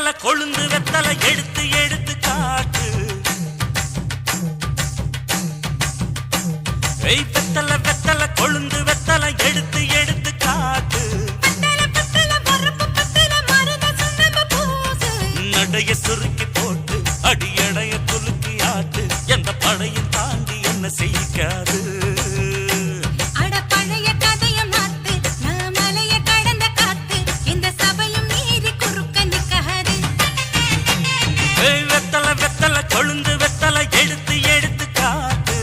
வெத்தல கொழுந்து வெத்தல எடுத்து எடுத்து காட்டு. வெத்தல வெத்தல கொழுந்து வெத்தல எடுத்து எடுத்து காட்டு. நடைய சுருக்கி போட்டு அடியடைய துலுக்கி ஆட்டு. எந்த படையும் தாண்டி என்ன செய்யாது. கொழுந்து வெத்தல எடுத்து எடுத்து காட்டு.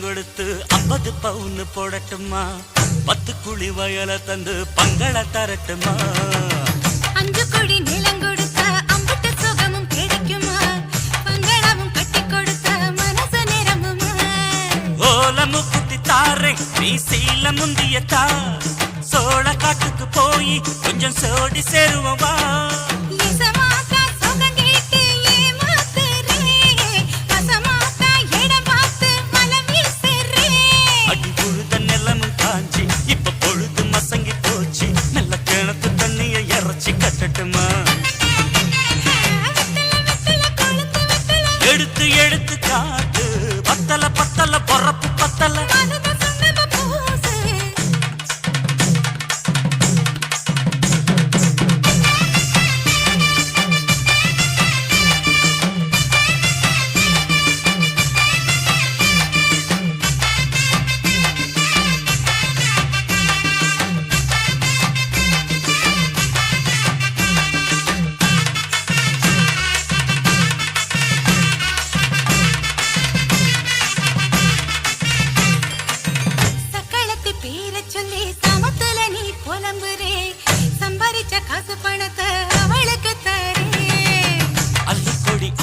கொடுத்து 50 பவுன் போடட்டுமா? 10 குழி வயல தந்து பங்கள தரட்டுமா? 5 குழி நிலம் கொடுத்த அம்புட்டு சுகமும் கிடைக்குமா? பங்களாவும் கட்டி கொடுத்த மனசு நிரம்புமா? ஓல முக்குத்தி தாரே நீ சீல முந்தியத்தா. சோழ காட்டுக்கு போய் கொஞ்சம் சோடி சேருவா. எடுத்து எடுத்து காட்டு. பத்தல பத்தல பொறப்பு பத்தல.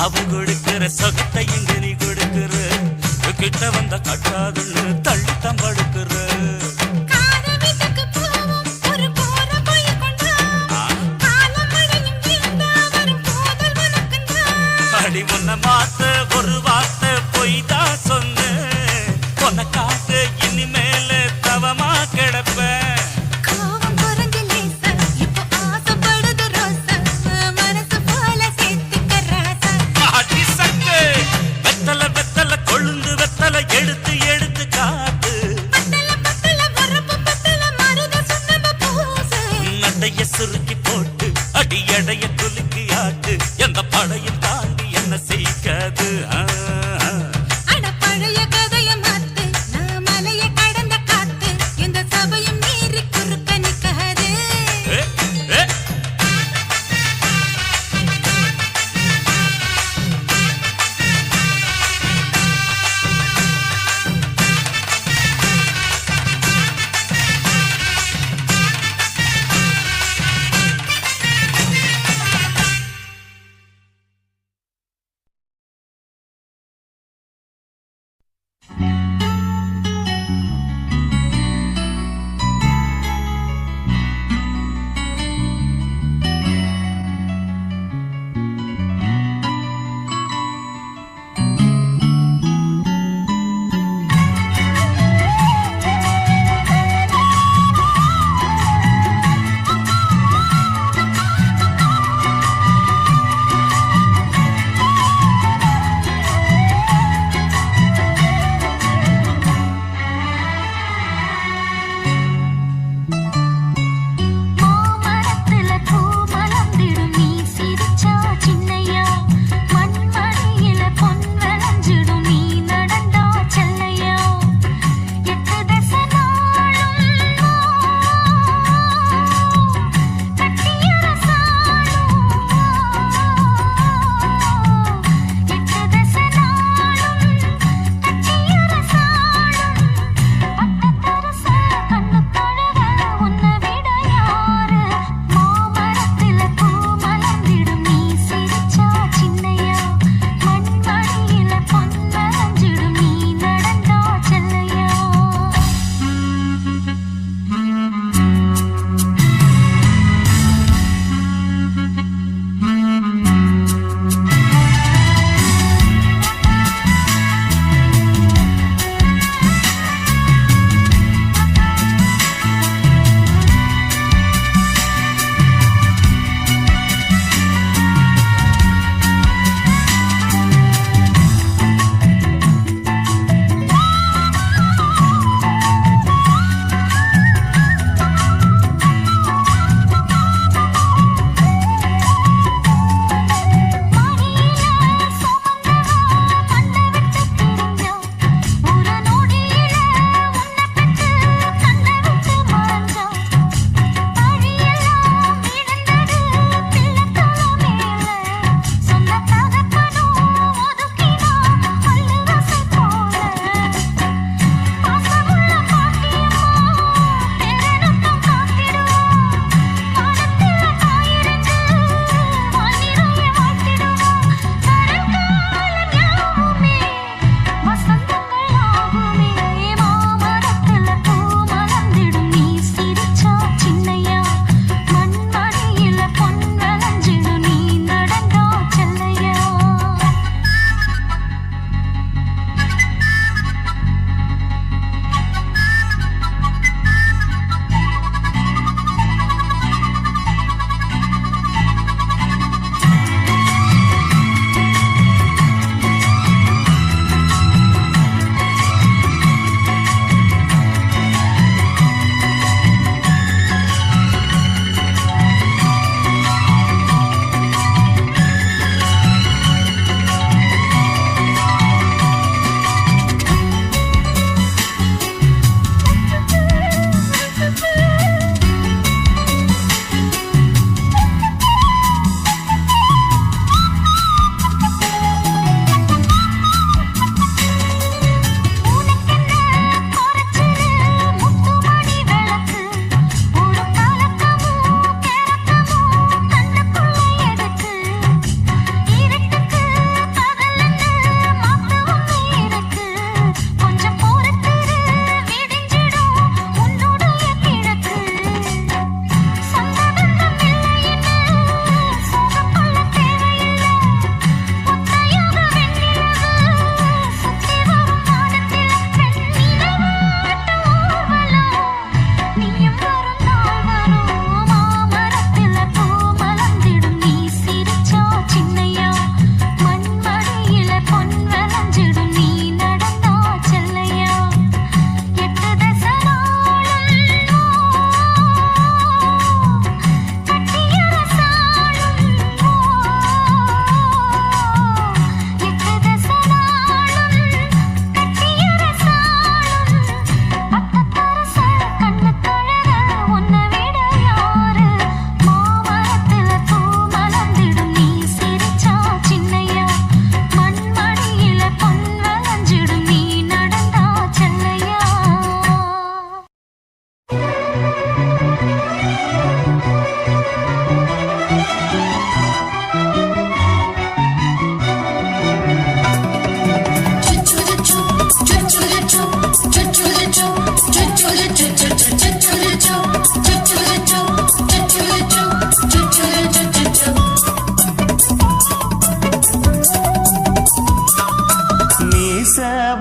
அவ கொடுக்கிற சொகத்தை இங்கு நீ கொடுக்கிற. கிட்ட வந்த கட்டாதுன்னு தள்ளி தம்படுக்கிற. அடி உன்ன மாத்த ஒரு வார்த்தை பொய் தான் சொன்ன. உனக்காக இனிமேல தவமா கிடப்ப. எடுத்து எடுத்து காட்டு. நடைய சுருக்கி போட்டு அடியடைய துலுக்கி ஆட்டு. எந்த படையும் தாண்டி என்ன செய்யாது.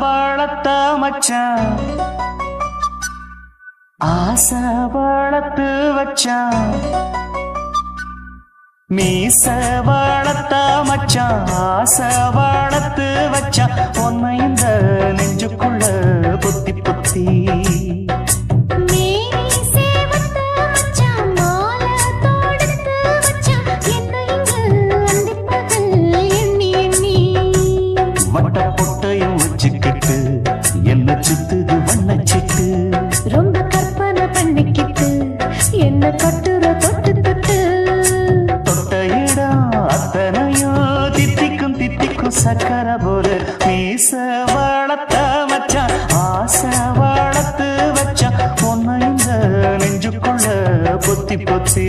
வளர்த்த மச்சான் ஆசை வளர்த்து வச்சான் மீச வளர்த்த மச்சான் ஆசை வளர்த்து வச்சான் உன்னை இந்த நெஞ்சுக்குள்ள பொத்தி பொத்தி வட்ட பொட்டையும் வச்சுக்கிட்டு என்ன சுத்துது வண்ணச்சிட்டு ரொம்ப கற்பனை பண்ணிக்கிட்டு என்ன கட்டுற தொட்டு தொட்டு தொட்ட இடம் அத்தனையும் தித்திக்கும் தித்திக்கும் சக்கரை போல மீச வளர்த்த மச்சான் ஆசை வளர்த்து வச்சான் உன்னை இந்த நெஞ்சுக்குள்ள பொத்தி பொத்தி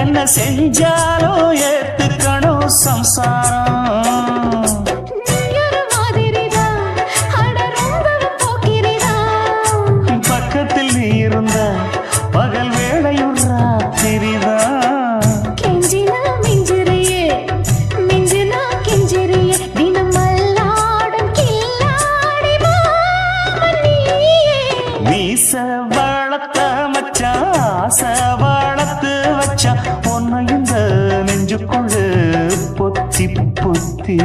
என்ன செஞ்சாலும் ஏத்துக்கணும் சம்சாரம் பக்கத்தில் நீ இருந்த பகல் வேளையும் ராத்திரிதான் கெஞ்சினா மிஞ்சிறியே மிஞ்சினா கெஞ்சிறியே தினம் மல்லாடும் கில்லாடி மாமணியே மீச வளர்த்த மச்சான் ஆசை வளர்த்து வச்சான் உன்னை இந்த நெஞ்சுக்குள்ள பொத்தி பொத்தி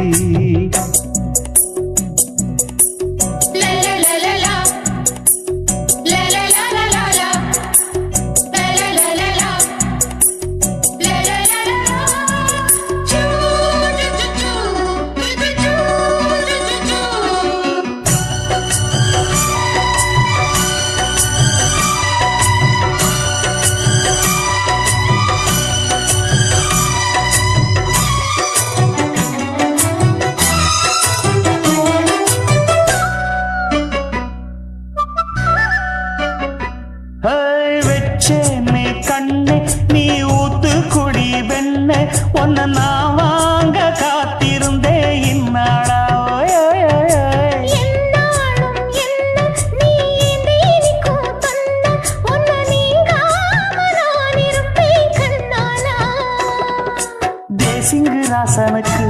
வெச்சேனே கண்ணே நீ ஊத்து குடி வெண்ணே உன்னை நான் வாங்க காத்திருந்தே இந்நாளா தேசிங்கு ராசனுக்கு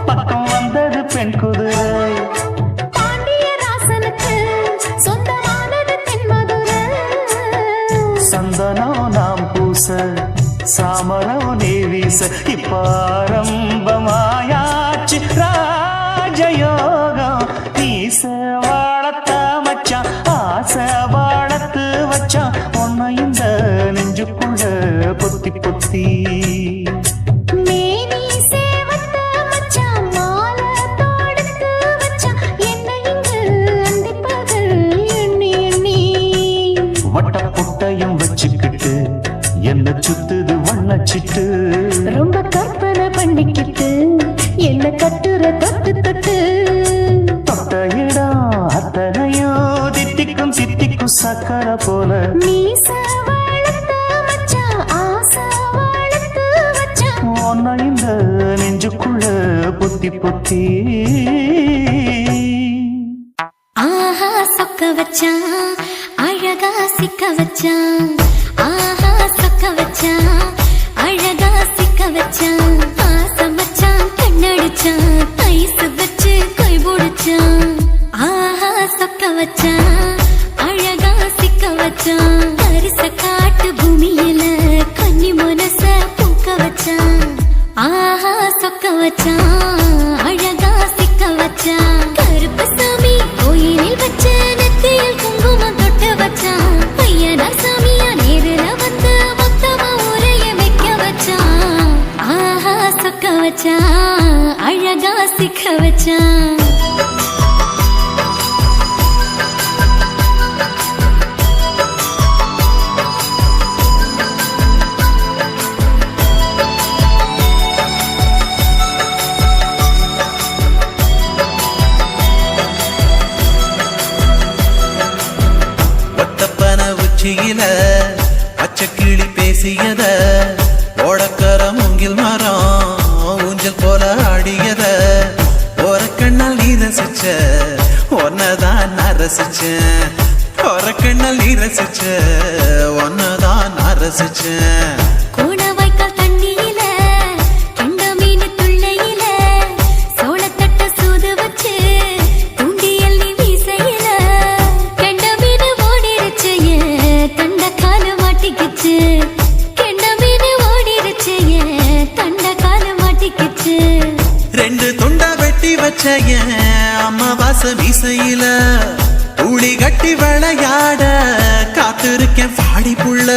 பக்கம் வந்தது பெண் குதிரை சந்தனம் நாம் பூச சாமரம் நீ வீச இப்பாரம்பமாயாச்சு ராஜயோகம் நீச வளர்த்த மச்சான் ஆசை வளர்த்து வச்சான் உன்னை இந்த நெஞ்சுக்குள்ள பொத்தி பொத்தி வட்ட பொட்டையும் வச்சுக்கிட்டு என்ன சுத்துது வண்ணச்சிட்டு ரொம்ப கற்பனை பண்ணிக்கிட்டு என்ன கட்டுற தொட்டு தொட்டு தொட்ட இடம் அத்தனையும் தித்திக்கும் தித்திக்கும் சக்கரை போல மீச வளர்த்த மச்சான் ஆசை வளர்த்து வச்சான் உன்னை இந்த நெஞ்சுக்குள்ள பொத்தி பொத்தி ஆஹா சொக்க வச்சான் அழகா சிக்க வச்சான் ஆஹா சொக்க வச்சான் அழகா சிக்க வச்சான் ஆசை மச்சான் கண்ணடிச்சான் ஐஸ் வச்சு கை போடுச்சான் ஆஹா சொக்க வச்சான் அழகா சிக்க வச்சான் அரிச காட்டு பூமியில கன்னி மனச பூக்க வச்சான் ஆஹா சொக்க வச்சான் அழகா சிக்க வச்சான் கருப்பு சாமி கோயிலில் வச்ச நெத்தியில் குங்குமம் தொட்டு வச்சான் பையனா சாமியா நேரில் வந்து மொத்தமா ஊரைய வைக்க வச்சான் ஆஹா சொக்க வச்சான் அழகா சிக்க வச்சான் உச்சியில பச்சைக்கிளி பேசியத ஓடக்கர மூங்கில் மரம் ஊஞ்சல் போல ஆடியத ஒரு கண்ணால் நீ ரசிச்ச ஒன்னதான் நான் ரசிச்சேன் ஒரு கண்ணால் நீ ரசிச்ச ஒன்னதான் நான் ரசிச்சேன் கோணவாய்க்கால் தண்ணியில கெண்ட மீன் துள்ளையில சோளத்தட்ட சூது வச்சு தூண்டியல் நீ வீசையில கெண்ட மீன் ஓடிருச்சு தண்ட காலு மாட்டிக்கிச்சு கெண்ட மீன் ஓடிருச்சு தண்ட காலு மாட்டிக்கிச்சு ரெண்டு துண்டா வெட்டி வச்ச அம்மாவாச வீசையில ஊழி கட்டி விளையாட காத்திருக்கேன் பாடி புள்ள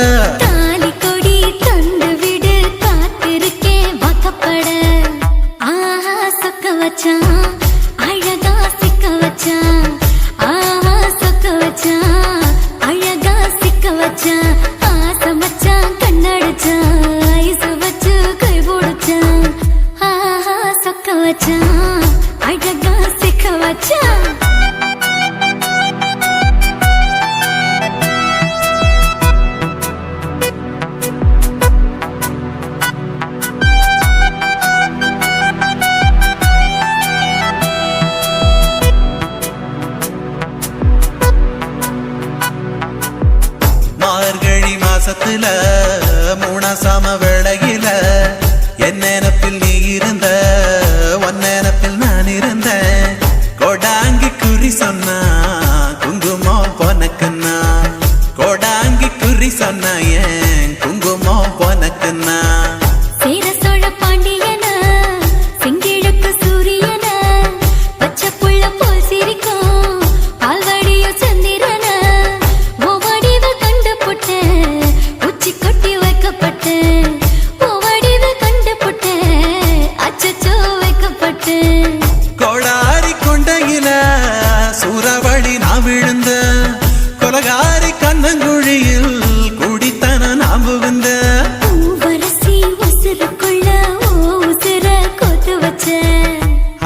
தாலி கொடி தந்து விடு காத்திருக்கேன் வாக்கப்பட ஆஹா சொக்க வச்சான் அழகா சிக்க வச்சான் ஆஹா சொக்க வச்சான் அழகா சிக்க வச்சான் ஆசை மச்சான் கண்ணடிச்சான் ஐசு வச்சு கை போடுச்சான் ஆஹா சொக்க வச்சான் அழகா சிக்க வச்சான் மார்கழி மாசத்துல மூணாசாம வேளையில என் நினப்பில் நீ இருந்த உன் நினப்பில் நான் இருந்தேன் கோடாங்கி குறி சொன்னா குங்குமம் பொனக்குன்னா கோடாங்கி குறி சொன்னா ஏன் குங்குமம் பொனக்குன்னா சேர சோழ பாண்டியன செங்கிழக்கு சூரியன பச்சை புள்ள போல் சிரிக்கும் பால்வடிய சந்திரன ஓவடிவ கண்டு புட்ட உச்சி கொட்டி வைக்கப்பட்ட ஓவடிவ கண்டு புட்ட அச்சச்சோ வைக்கப்பட்டு கோடாரி கொண்டையில சூறாவளி நான் விழுந்த கொலகாரி கண்ணங்குழியில் குடித்தன நான் புகுந்த பூவரசி உசுருக்குள்ள ஓ உசுர கொத்து வச்ச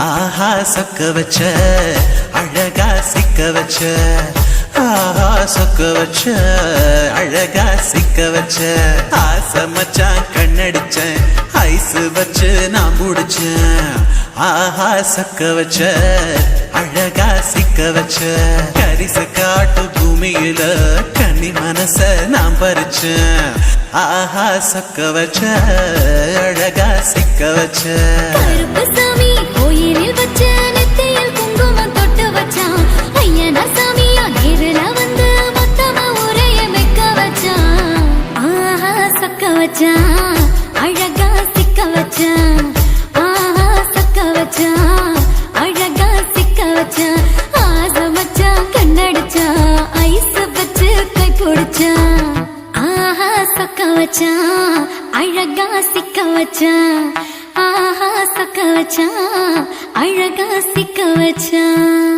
ஆஹா சொக்க வச்ச அழகா சிக்க வச்ச ஆஹா சொக்க வச்ச அழகா சிக்க வச்ச ஆசை மச்சான் கண்ணடிச்சேன் ஐசு வச்சு நான் முடிச்சேன் ஆஹா சொக்க வச்ச அழகா சிக்க வச்ச கரிச காட்டு பூமியில கன்னி மனச நான் பறிச்சேன் ஆஹா சொக்க வச்ச அழகா சிக்க வச்ச கருப்பு சாமி கோயிலில் வச்ச நெத்தியில் குங்குமம் தொட்டு வச்சான் ஐயனா சாமியா நேரில் வந்து மொத்தமா ஊரைய வைக்க வச்சான் ஆஹா சொக்க வச்சான் அழகா சிக்க வச்சான் ஆஹா சொக்க வச்சான் அழகா சிக்க வச்சான் ஆசை மச்சான் கண்ணடிச்சான் ஐஸ் வச்சு கை பிடிச்சான் ஆஹா சொக்க வச்சான் அழகா சிக்க வச்சான் ஆஹா சொக்க வச்சான் அழகா சிக்க வச்சான்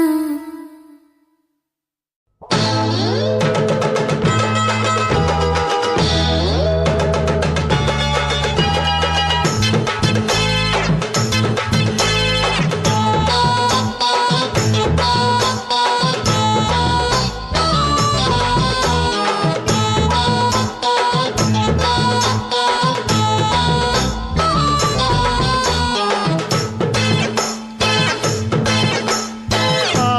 ஆ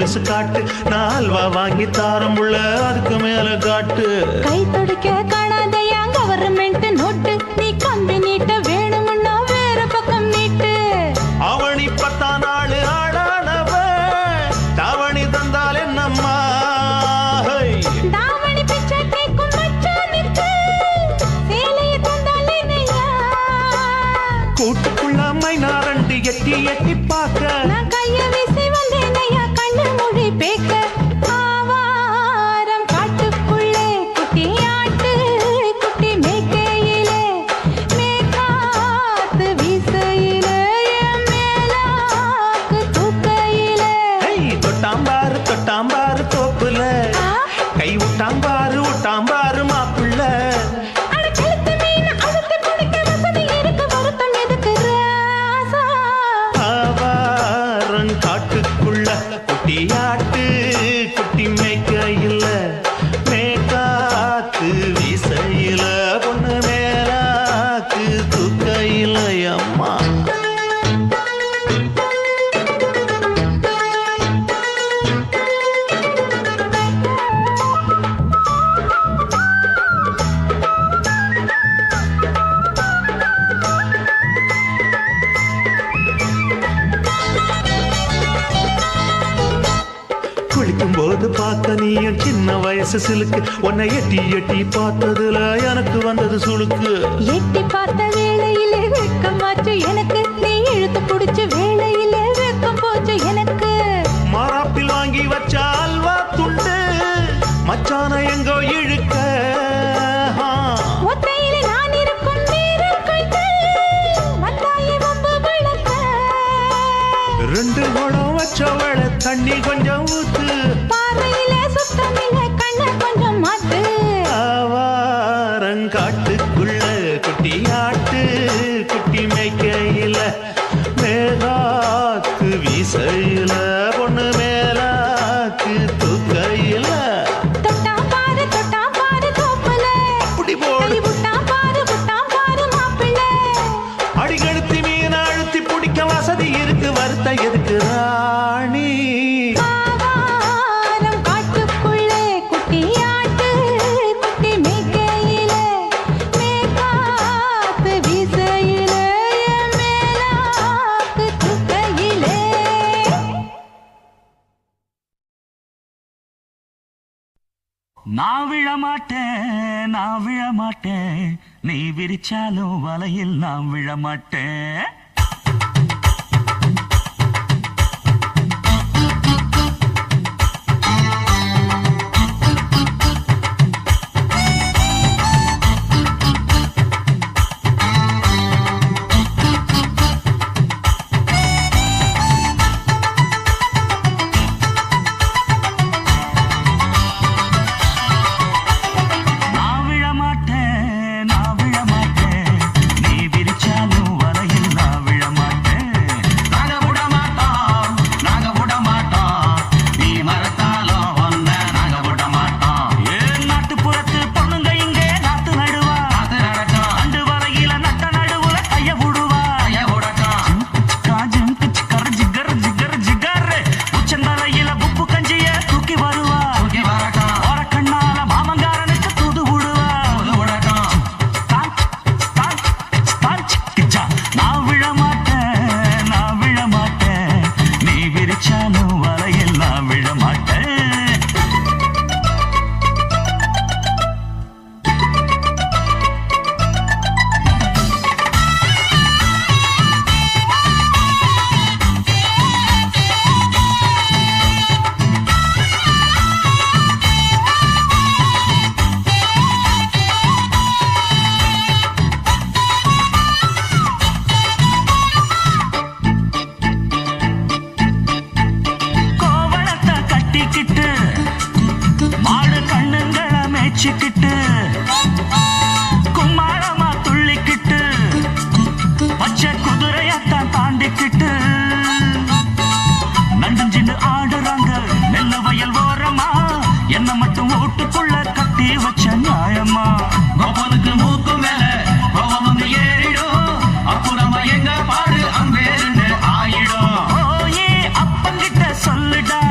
கொலுசு காட்டு, நான் அல்வா வாங்கி தாரம் உள்ள அதுக்கு மேல காட்டு. கை துடிக்க காணாதையா கவர்மெண்ட் நோட்டு, நீ கம்பி நீட்ட வேணும்னா வேற பக்கம் நீட்டு. அவனி 10 நாள் ஆடானவ தாவணி தந்தால் என்னம்மா? தாவணி பிச்சை கேக்கும் மச்சானுக்கு சேலைய தந்தால் என்னையா? கூட்டுக்குள்ள மைனாரண்டு எட்டி எட்டி பார்க்க, நான் கைய வீசி வந்தேனையா கண்ணு மொழி பேக்க. ஆவாரம் காட்டுக்குள்ளே குட்டி ஆட்டு குட்டி மேய்க்கையிலே, மேக்காத்து வீசையிலே, என் மேலாக்கு தூக்கையிலே. தொட்டாம்பாரு தோப்புல, கை விட்டாம்பாரு மாப்பிள்ள. அட கழுத்து மீன் அழுத்து குடிக்க வசதி இருக்கு, வருத்தம் எதுக்கு ராசா? ஆவாரம் காட்டுக்குள்ள குட்டியாட்டு குட்டி மேய்க்கையில, மேக்காத்து வீசையில, பொண்ணு மேலாக்கு தூக்கையில. அம்மா குளிக்கும் போது பார்த்த நீயும் சின்ன வயசு சிலுக்கு, உன்னை எட்டி எட்டி பார்த்ததுல எனக்கு வந்தது சுளுக்கு. எட்டி பார்த்த வேளையிலே வெக்கமாச்சு எனக்கு, நீ இழுத்து புடிச்ச வேளையிலே வெக்கம் போச்சு எனக்கு. மாறாப்பில் வாங்கி வச்ச அல்வா துண்டு மச்சான எங்கோ இழுக்க. ஒத்தையிலே நான் இருக்கும் நேரம் கண்டு வந்தாயே வம்பு விளக்க. 2 குடம் வச்சவள தண்ணி கொஞ்சம் ஊத்து, பார்வையிலே சுத்தமில்லை கண்ண கொஞ்சம் மாத்து. ஆவாரங்காட்டுக்குள்ள குட்டியாட்டு குட்டி மேய்க்கையில, மேலாக்கு வீசையில, பொண்ணு மேலாக்கு தூக்கையில. தொட்டாம் பாரு தோப்புல, அப்படி போடு. கை விட்டாம் பாரு மாப்பிள்ளை. அடிகழுத்தி மீன் அழுத்தி பிடிக்க வசதி இருக்கு, வருத்த எதுக்கு ராணி? ஆவாரம் காட்டுக்குள்ளே குட்டி ஆட்டு குட்டி மேய்க்கையிலே, மேக்காத்து வீசையிலே, என் மேலாக்கு தூக்கையிலே. நான் விழமாட்டேன், நீ விரிச்சாலும் வலையில் நான் விழமாட்டேன். நான் விழமாட்டேன், நீ விரிச்சாலும் வலையில் நான் விழமாட்டேன். வச்சுக்கிட்டு கும்மாளமா துள்ளிக்கிட்டு பச்சை குதிரையத்தான் தாண்டிக்கிட்டு நண்டுஞ்சின்னு ஆடுறாங்க நெல்ல வயல் ஓரமா என்ன மட்டும் ஓட்டுக்குள்ள கட்டி வச்ச நியாயமா கோபனுக்கு மூக்கு மேல கோபம் வந்து ஏறிடும் அப்புறமா எங்க பாரு அம்பேருன்னு ஆயிடும் ஓயே அப்பங்கிட்ட சொல்லுடா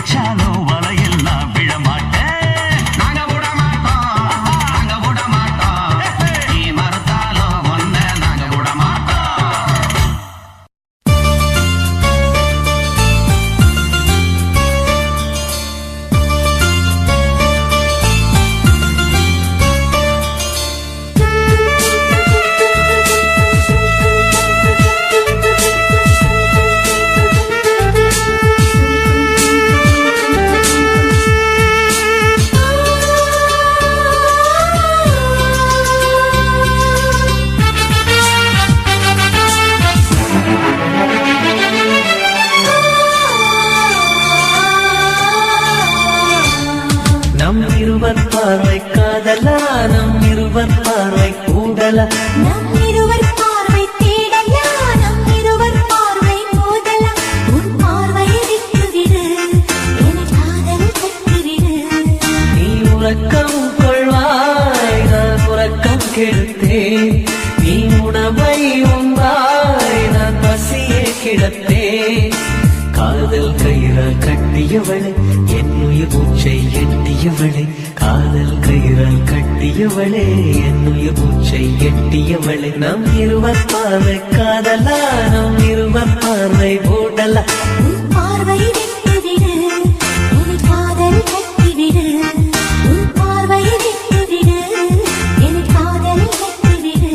அடிச்சாலும் வலையெல்லாம் விழமாட்டேன். நாங்க விட மாட்டோம், நாங்க விட மாட்டோம். நீ மறுத்தாலும் ஒன்ன நாங்க விட மாட்டோம். நம் இருவர் பார்வை காதலா நம் இருவர் பார்வை கூடலா நம் இருவர் பார்வை தேடலா நம் இருவர் பார்வை மோதலா உன் பார்வையை விட்டுவிடு என காதல் கட்டுவிடு நீ உறக்கம் கொள்வாய் நான் உறக்கம் கெடுத்தேன் நீ உணவை உண்டாய் நான் பசியே கிடத்தேன் காதல் கயிறால் கட்டியவளே என் உயிர் மூச்சை எட்டியவளே காதல் கயிறால் கட்டியவளே என் உயிர் மூச்சை எட்டியவளே நம் இருவர் பார்வை காதலா நம் இருவர் பார்வை ஓடலா உன் பார்வையை விட்டுவிடு என காதல் கட்டுவிடு உன் பார்வையை விட்டுவிடு என காதல் கட்டுவிடு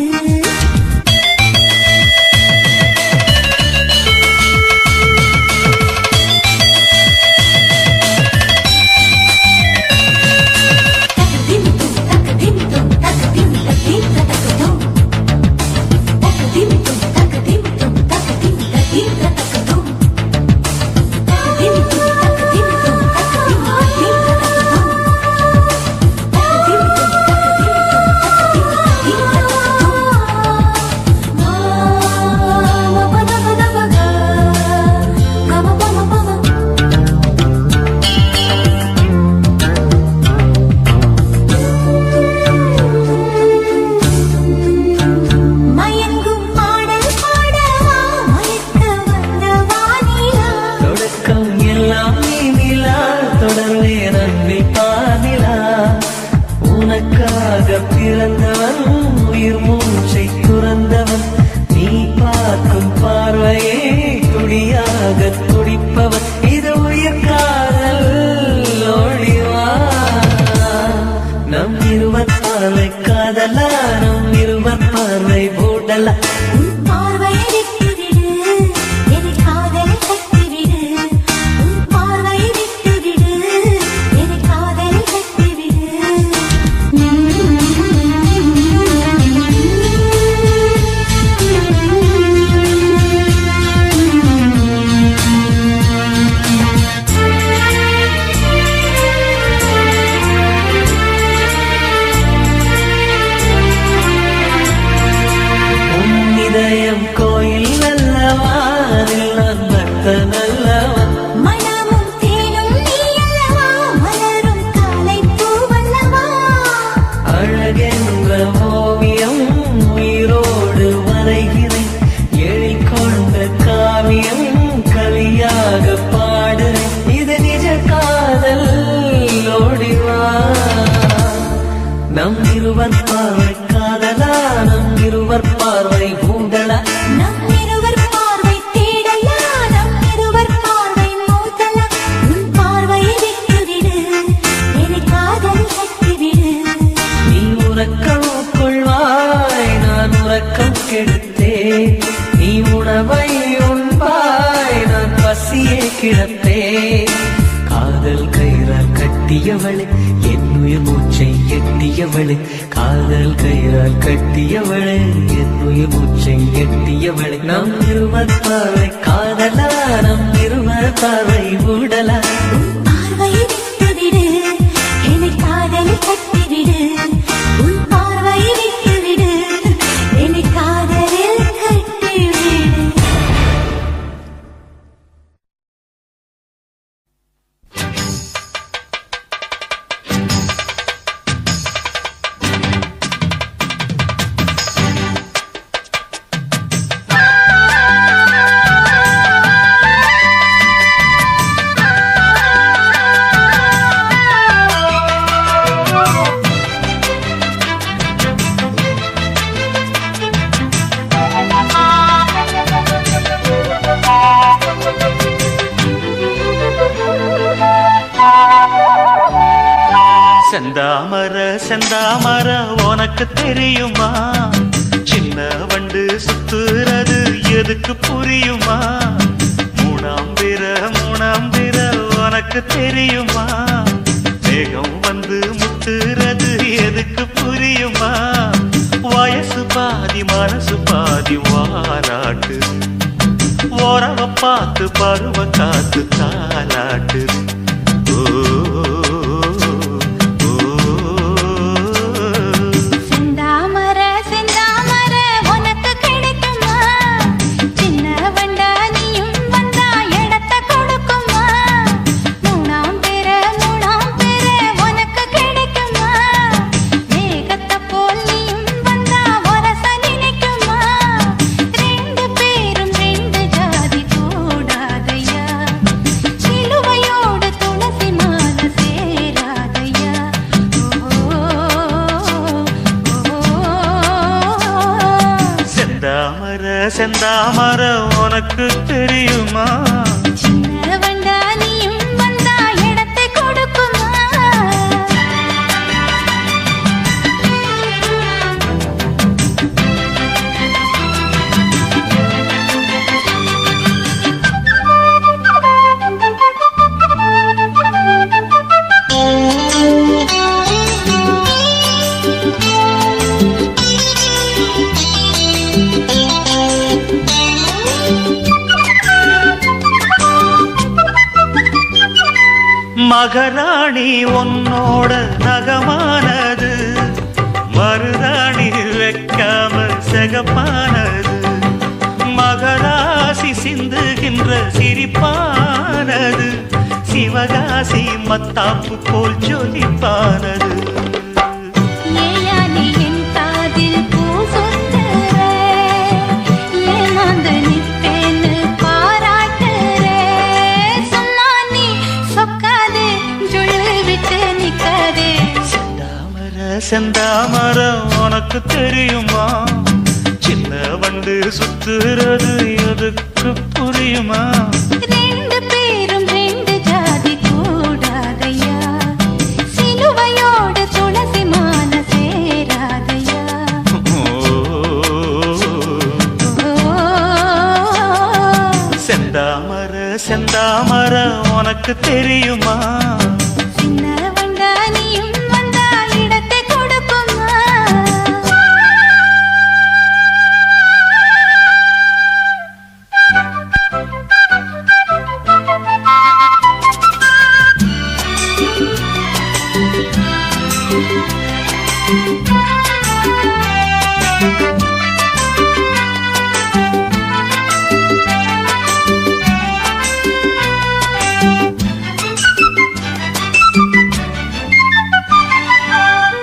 மயங்கும் பாடல் பாடவா மயக்க வந்த வானிலா தொடக்கம் எல்லாம் நீ நிலா தொடர்வே நன்றி பாதிலா உனக்காக பிறந்தவன் உயிர் மூச்சை துறந்தவன் நீ பார்க்கும் பார்வையே துடியாக துடிப்பவன் இது உயிர் காதல் ஒளிவா நம் இருவர் பார்வை காதலா நம் இருவர் பார்வை ஓடலா உன் பார்வையை விட்டுவிடு என காதல் கட்டுவிடு உன் பார்வையை விட்டுவிடு என காதல் கட்டுவிடு உன் இதயம் கோயில் அல்லவா அதில் நான் பக்தன் அல்லவா மனமும் தேனும் நீ அல்லவா மலரும் காலை பூவல்லவா அழகென்ற ஓவியம் உயிரோடு வரைகிறேன் எழில் கொண்ட காவியம் கலியாக பாடுறேன் இது நிஜ காதல் ஓடிவா நம் இருவர் பார்வை காதலா நம் இருவர் பார்வை ஊடலா நம் இருவர் பார்வை தேடலா நம் இருவர் பார்வை மோதலா உன் பார்வையை விட்டுவிடு என காதல் கட்டுவிடு நீ உறக்கம் கொள்வாய் நான் உறக்கம் கெடுத்தேன் நீ உணவை உண்பாய் நான் பசியே கிடப்பேன் காதல் கயிறால் கட்டியவளே என் உயிர் மூச்சை எட்டியவளே காதல் கயிறால் கட்டியவளே என் உயிர் மூச்சை எட்டியவளே நம் இருவர் பார்வை காதலா நம் இருவர் பார்வை ஊடலா உன் பார்வையை விட்டுவிடு என காதல் கட்டுவிடு உன் பார்வையை விட்டுவிடு என காதலில் கட்டுவிடு செந்தாமர செந்தாமர உனக்கு தெரியுமா சின்ன வண்டு சுத்துறது எதுக்கு புரியுமா மூணாம் பிற உனக்கு தெரியுமா வேகம் வந்து முத்துறது எதுக்கு புரியுமா வயசு பாதி மனசு பாதி வாராட்டு ஓரவ பார்த்து பருவ காத்து தாலாட்டுது செந்தாமர செந்தாமர உனக்கு கிடைக்குமா சின்ன வண்டா நீயும் வந்தா இடத்தை கொடுக்குமா மூணாம் பேர உனக்கு கிடைக்குமா மேகத்தை போல் நீயும் வந்தா வரச நினைக்குமா ரெண்டு பேரும் ரெண்டு ஜாதி கூடாதையா சிலுவையோடு துளசி மாலை சேராதையா செந்தாமர செந்தாமர உனக்கு தெரியுமா சின்ன வண்டா நீயும் வந்தா இடத்தை கொடுக்குமா மகராணி உன்னோட நகமானது மருதாணி வைக்காம செகப்பானது மகராசி சிந்துகின்ற சிரிப்பானது சிவகாசி மத்தாப்பு போல் ஜொலிப்பானது ஏயா நீ என் காதில் பூ சொந்தர ஏமாந்து நிற்பேன்னு பாராட்டுற சொன்னா நீ சொக்காதே ஜுழு விட்டு நிக்காதே செந்தாமர செந்தாமர உனக்கு தெரியுமா சின்ன வண்டு சுத்துறது எதுக்கு புரியுமா ரெண்டு பேரும் ரெண்டு ஜாதி கூடாதையா சிலுவையோடு துளசி மாலை சேராதையா செந்தாமர செந்தாமர உனக்கு தெரியுமா சின்ன வண்டா நீயும் வந்தா இடத்தை கொடுக்குமா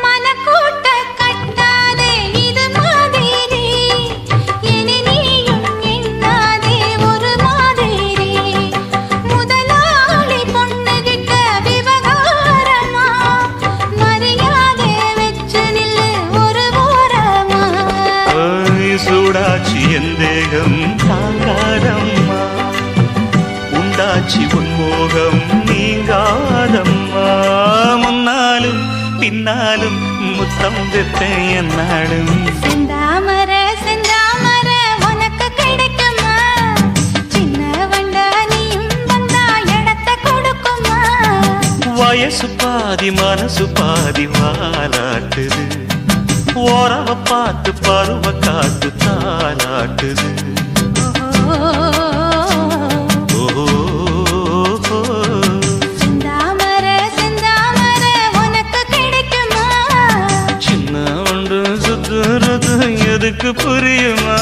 மனக்கூட்ட கட்டாதே இது மாதிரி இனி நீயும் எண்ணாதே ஒரு மாதிரி முதலாளி பொண்ணுகிட்ட விவகாரமா மரியாதை வச்சு நில்லு ஒரு ஓரமா சூடாச்சி என் தேகம் தாங்காதம்மா உண்டாச்சி உன்மோகம் நீங்காதம்மா முன்னாலும் பின்னாலும் முத்தம் விட்டேன் என்னாலும் செந்தாமர செந்தாமர உனக்கு கிடைக்குமா சின்ன வண்டா நீயும் வந்தா இடத்தை கொடுக்குமா வயசு பாதி மனசு பாதி வாலாட்டுது ஓரவ பார்த்து பருவ காத்து தாலாட்டுது செந்தாமர செந்தாமர உனக்கு கிடைக்குமா சின்ன ஒன்று சுத்துறது எதுக்கு புரியுமா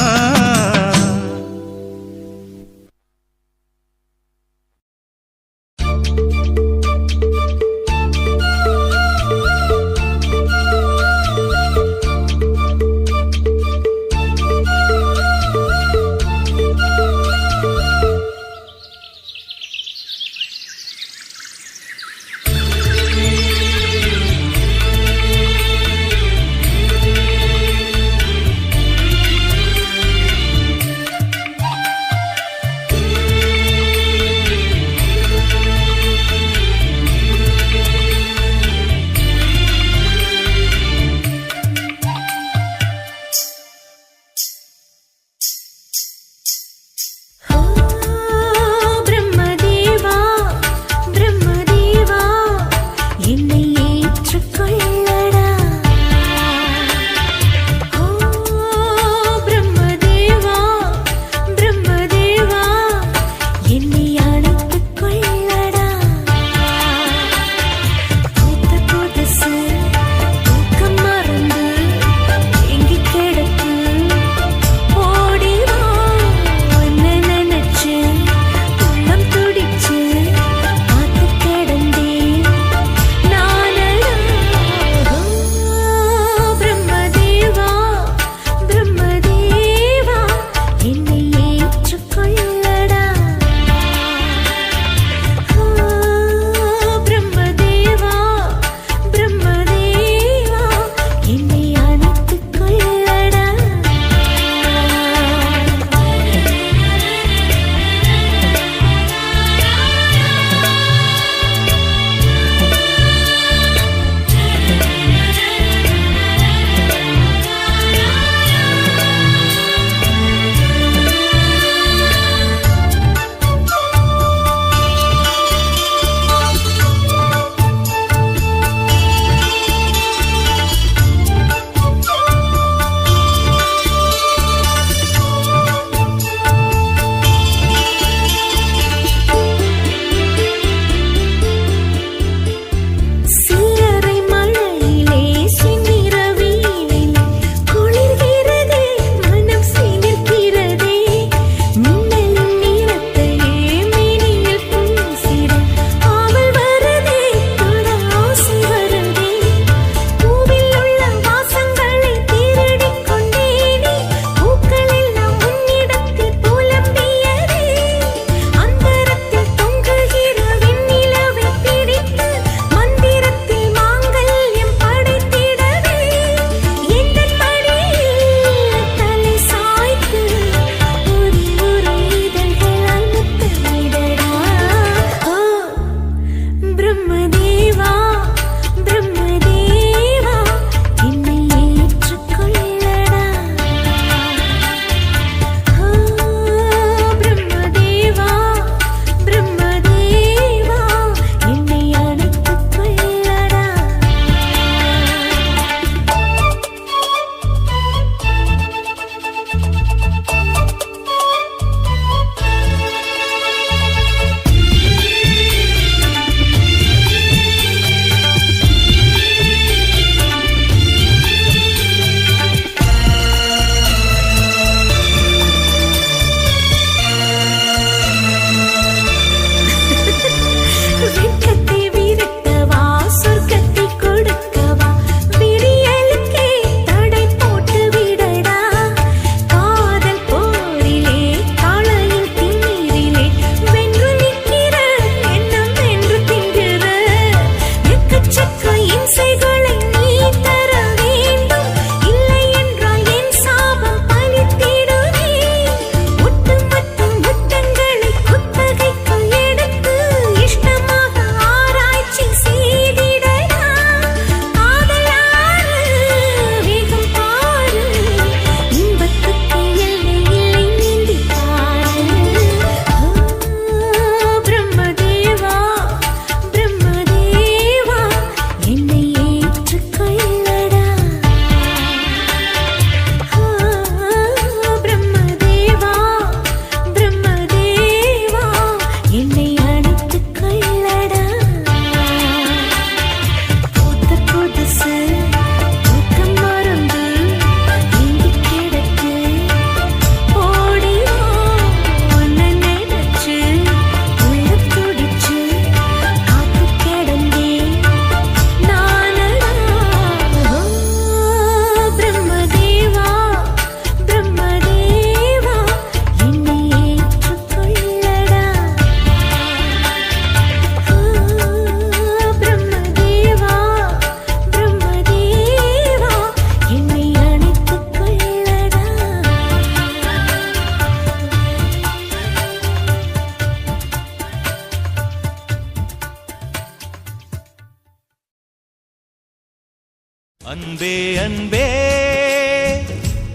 அன்பே அன்பே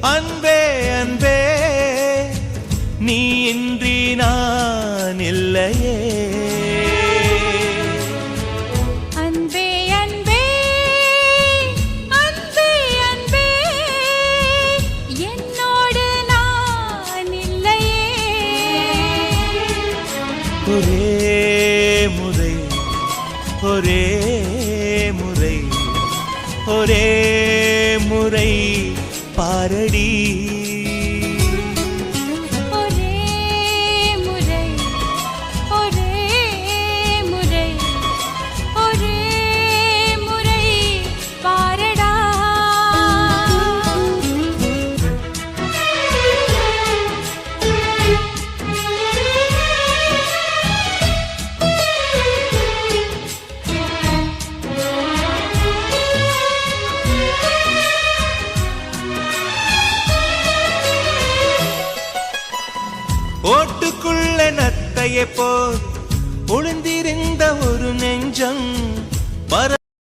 அன்பே அன்பே நீ இன்றி நான் இல்லையே அன்பே அன்பே அன்பே அன்பே என்னோடு நான் இல்லையே ஒரே முறை ஒரே முறை ஒரே முறை பாரடி ஒரே முறை ஒரே முறை ஒரே முறை பாரடா ஓட்டுக்குள்ள நத்தையை போல் ஒளிந்திருந்த ஒரு நெஞ்சம்